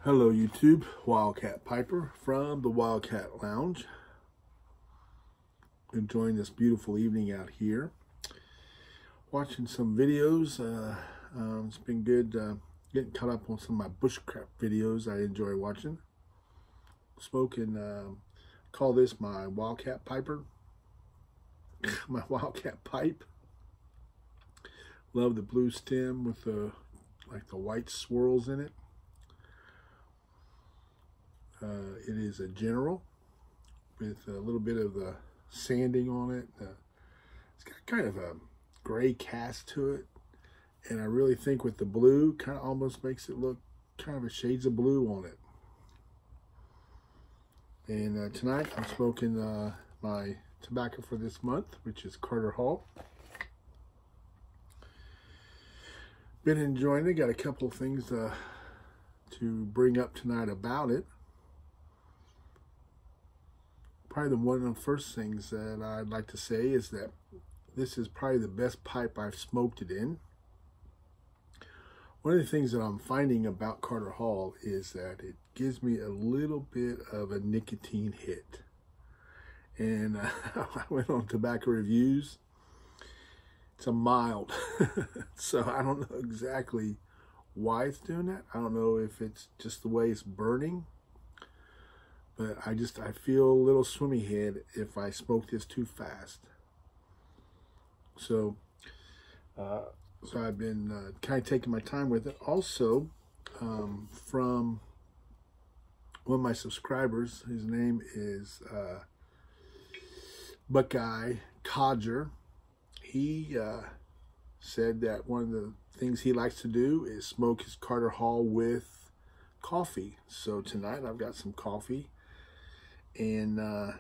Hello YouTube, Wildcat Piper from the Wildcat Lounge. Enjoying this beautiful evening out here. Watching some videos. It's been good getting caught up on some of my bushcraft videos I enjoy watching. Smoking, call this my Wildcat Piper. My Wildcat Pipe. Love the blue stem with the white swirls in it. It is a General with a little bit of the sanding on it. It's got kind of a gray cast to it, and I really think with the blue, kind of almost makes it look kind of a shades of blue on it. And tonight I'm smoking my tobacco for this month, which is Carter Hall. Been enjoying it. Got a couple of things to bring up tonight about it. Probably one of the first things that I'd like to say is that this is probably the best pipe I've smoked it in. One of the things that I'm finding about Carter Hall is that it gives me a little bit of a nicotine hit. And I went on Tobacco Reviews. It's a mild. So I don't know exactly why it's doing that. I don't know if it's just the way it's burning. But I feel a little swimmy head if I smoke this too fast. So I've been kind of taking my time with it. Also, from one of my subscribers, his name is Buckeye Codger. He said that one of the things he likes to do is smoke his Carter Hall with coffee. So tonight I've got some coffee. And I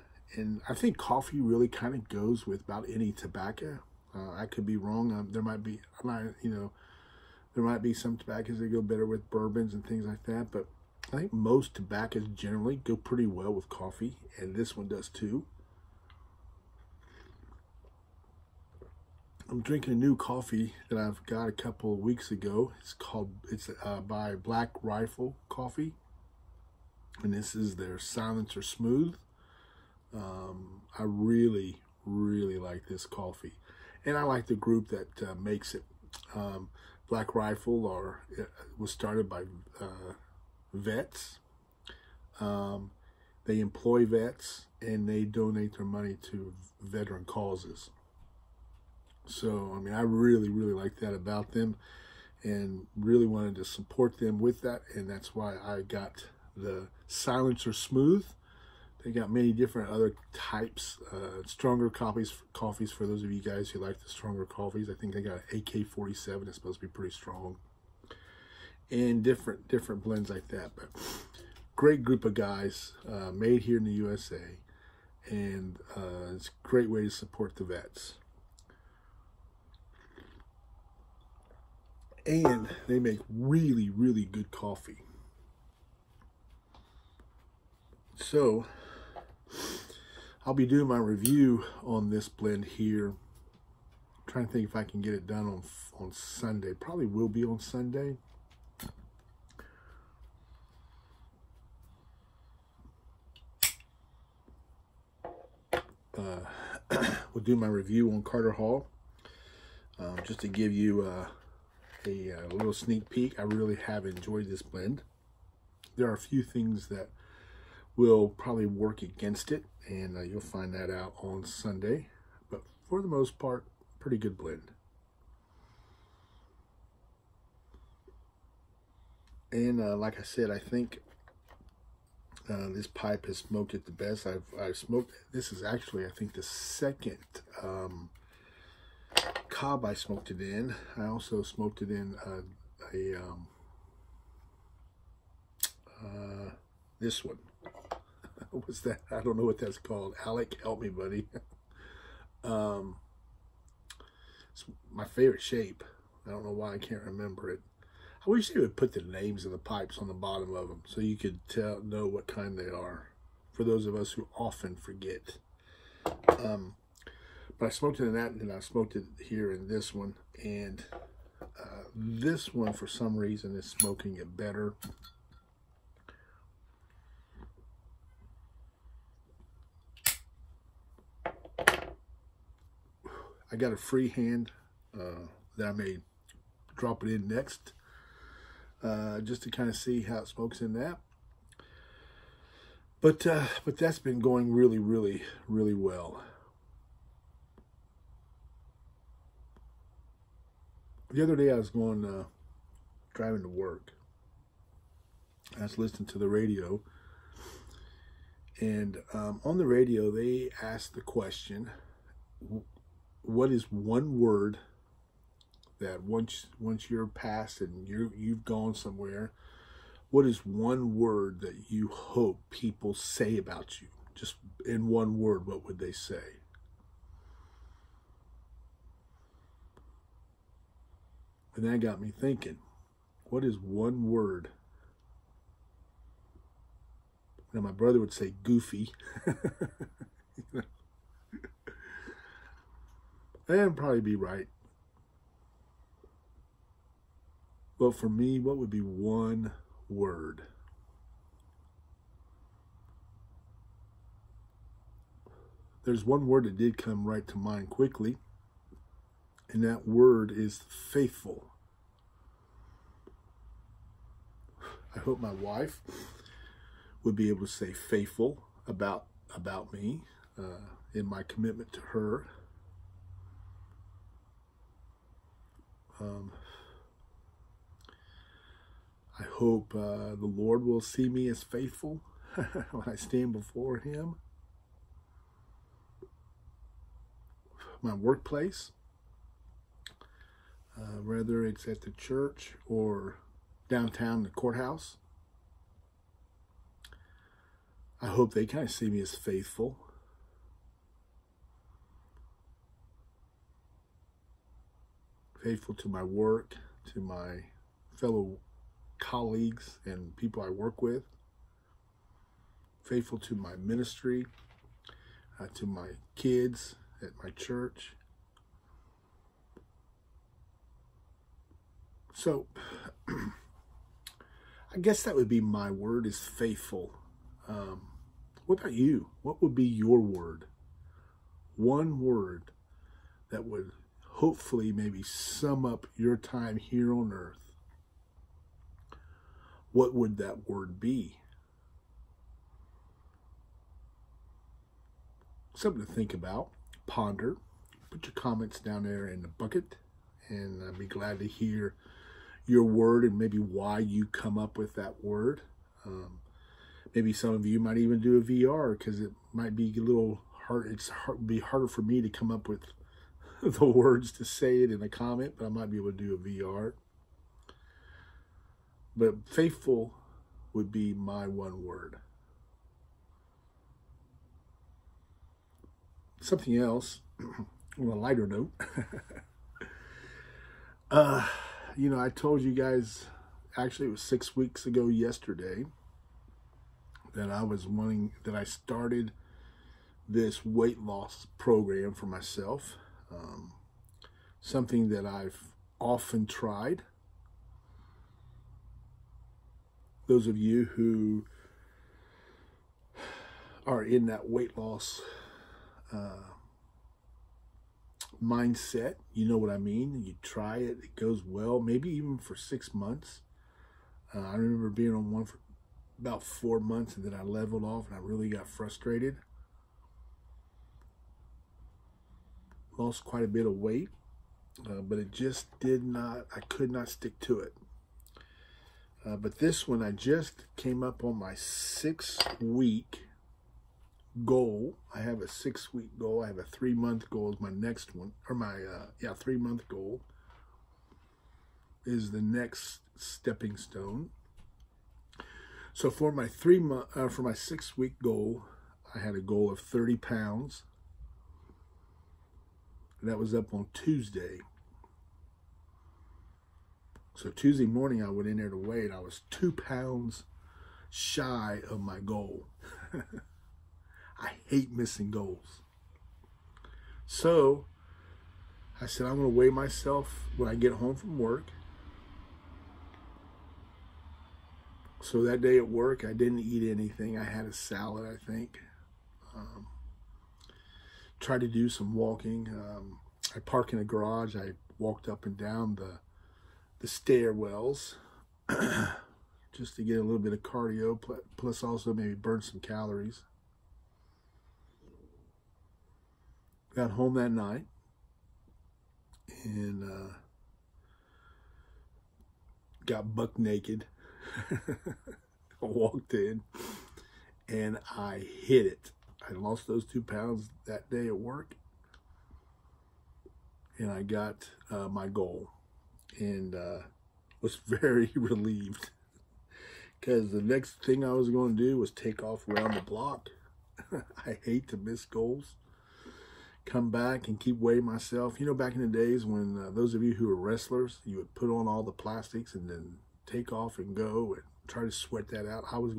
think coffee really kind of goes with about any tobacco. I could be wrong. There might be some tobaccos that go better with bourbons and things like that. But I think most tobaccos generally go pretty well with coffee, and this one does too. I'm drinking a new coffee that I've got a couple of weeks ago. It's by Black Rifle Coffee. And this is their Silencer Smooth. I really, really like this coffee. And I like the group that makes it. Black Rifle was started by vets. They employ vets, and they donate their money to veteran causes. So, I mean, I really, really like that about them, and really wanted to support them with that. And that's why I got the Silencer Smooth. They got many different other types, stronger coffees for those of you guys who like the stronger coffees. I think they got an AK-47. It's supposed to be pretty strong, and different blends like that. But great group of guys, made here in the USA, and it's a great way to support the vets. And they make really, really good coffee. So, I'll be doing my review on this blend here. I'm trying to think if I can get it done on Sunday. Probably will be on Sunday. We'll do my review on Carter Hall. Just to give you a little sneak peek, I really have enjoyed this blend. There are a few things that will probably work against it, and you'll find that out on Sunday. But for the most part, pretty good blend. And like I said, I think this pipe has smoked it the best. I've smoked. This is actually, I think, the second cob I smoked it in. I also smoked it in this one. What's that? I don't know what that's called. Alec, help me, buddy. It's my favorite shape. I don't know why I can't remember it. I wish they would put the names of the pipes on the bottom of them so you could know what kind they are, for those of us who often forget. But I smoked it in that, and I smoked it here in this one, and this one for some reason is smoking it better. I got a free hand that I may drop it in next, just to kind of see how it smokes in that. But that's been going really, really, really well. The other day I was going driving to work. I was listening to the radio, and on the radio they asked the question, what is one word that once you're past and you've gone somewhere, what is one word that you hope people say about you? Just in one word, what would they say? And that got me thinking, what is one word? Now, my brother would say goofy. That'd probably be right. But for me, what would be one word? There's one word that did come right to mind quickly, and that word is faithful. I hope my wife would be able to say faithful about me in my commitment to her. I hope the Lord will see me as faithful when I stand before Him. My workplace, whether it's at the church or downtown, the courthouse, I hope they kind of see me as faithful. Faithful to my work, to my fellow colleagues and people I work with. Faithful to my ministry, to my kids at my church. So, I guess that would be my word, is faithful. What about you? What would be your word? One word that would hopefully maybe sum up your time here on earth. What would that word be? Something to think about, ponder. Put your comments down there in the bucket, and I'd be glad to hear your word and maybe why you come up with that word. Maybe some of you might even do a VR, because it might be a little hard. It'd be harder for me to come up with the words to say it in a comment, but I might be able to do a VR. But faithful would be my one word. Something else, on a lighter note. You know, I told you guys, actually it was 6 weeks ago yesterday, that I started this weight loss program for myself. Something that I've often tried. Those of you who are in that weight loss mindset, you know what I mean. You try it, it goes well, maybe even for 6 months. I remember being on one for about 4 months, and then I leveled off and I really got frustrated. Lost quite a bit of weight, but it just I could not stick to it. But this one, I just came up on my 6-week goal. I have a 6-week goal. I have a 3-month goal is my next one, or my 3-month goal is the next stepping stone. So for my 6-week goal, I had a goal of 30 pounds. That was up on Tuesday. So Tuesday morning, I went in there to weigh, and I was 2 pounds shy of my goal. I hate missing goals. So I said, I'm going to weigh myself when I get home from work. So that day at work, I didn't eat anything. I had a salad, I think. Tried to do some walking. I park in a garage. I walked up and down the stairwells just to get a little bit of cardio, plus also maybe burn some calories. Got home that night and got buck naked. I walked in and I hit it. I lost those 2 pounds that day at work, and I got my goal, and was very relieved because the next thing I was going to do was take off around the block. I hate to miss goals. Come back and keep weighing myself. You know, back in the days when those of you who were wrestlers, you would put on all the plastics and then take off and go and try to sweat that out. I was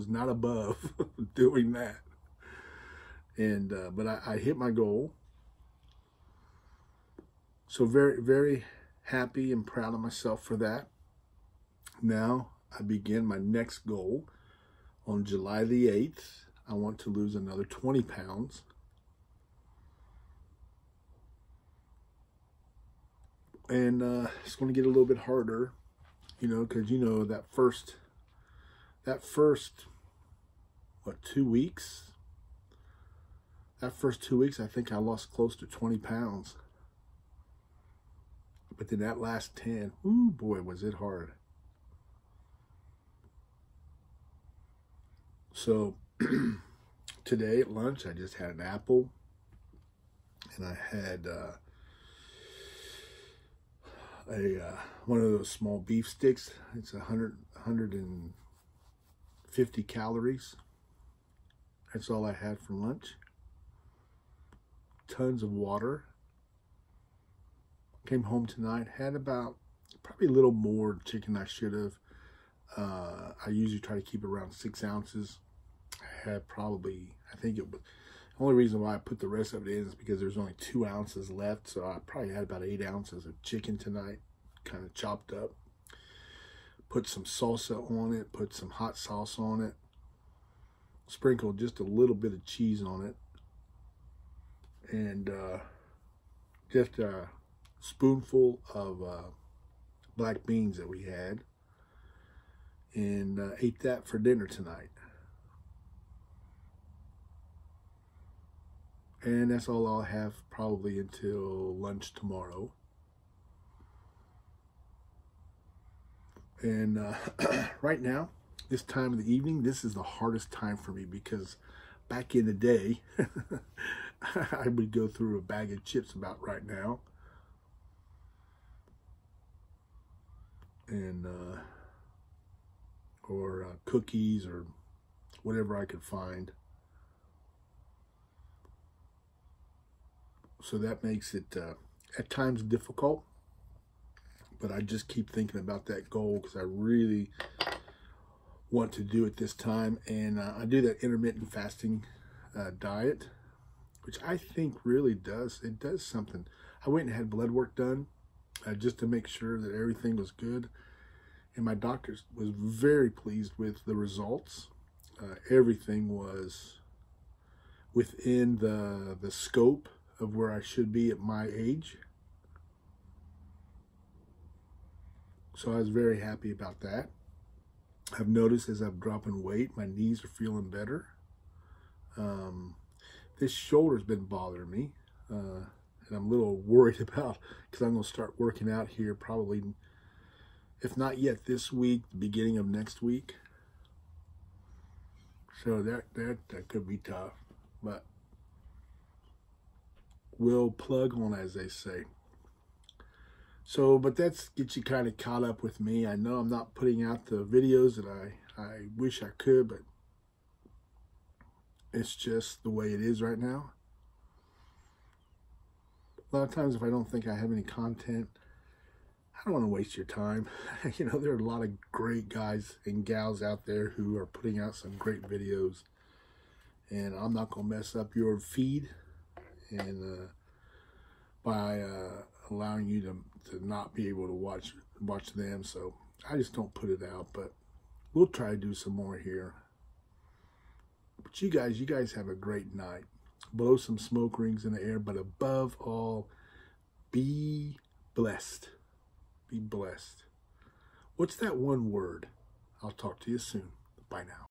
not above doing that. And but I hit my goal. So very, very happy and proud of myself for that. Now I begin my next goal on July the 8th. I want to lose another 20 pounds. And it's going to get a little bit harder, you know, because, you know, that first, what, 2 weeks? That first 2 weeks, I think I lost close to 20 pounds. But then that last 10, ooh, boy, was it hard. So today at lunch, I just had an apple, and I had one of those small beef sticks. It's 150 calories. That's all I had for lunch. Tons of water. Came home tonight, had about probably a little more chicken I should have. I usually try to keep it around 6 ounces. I had probably, I think it was, the only reason why I put the rest of it in is because there's only 2 ounces left. So I probably had about 8 ounces of chicken tonight, kind of chopped up. Put some salsa on it, put some hot sauce on it. Sprinkled just a little bit of cheese on it. And just a spoonful of black beans that we had. And ate that for dinner tonight. And that's all I'll have probably until lunch tomorrow. And right now, this time of the evening, this is the hardest time for me because back in the day, I would go through a bag of chips about right now. And or cookies or whatever I could find. So that makes it at times difficult, but I just keep thinking about that goal because I really want to do it this time. And I do that intermittent fasting diet, which I think really does something. I went and had blood work done just to make sure that everything was good. And my doctor was very pleased with the results. Everything was within the scope of where I should be at my age. So I was very happy about that. I've noticed as I'm dropping weight, my knees are feeling better. This shoulder's been bothering me. And I'm a little worried about, because I'm going to start working out here probably, if not yet this week, the beginning of next week. So that could be tough, but we'll plug on, as they say. So, but that's get you kind of caught up with me. I know I'm not putting out the videos that I wish I could, but it's just the way it is right now. A lot of times if I don't think I have any content, I don't want to waste your time. You know, there are a lot of great guys and gals out there who are putting out some great videos. And I'm not going to mess up your feed and by allowing you to not be able to watch them. So I just don't put it out. But we'll try to do some more here. But you guys have a great night. blow some smoke rings in the air, but above all, be blessed. Be blessed. What's that one word? I'll talk to you soon. Bye now.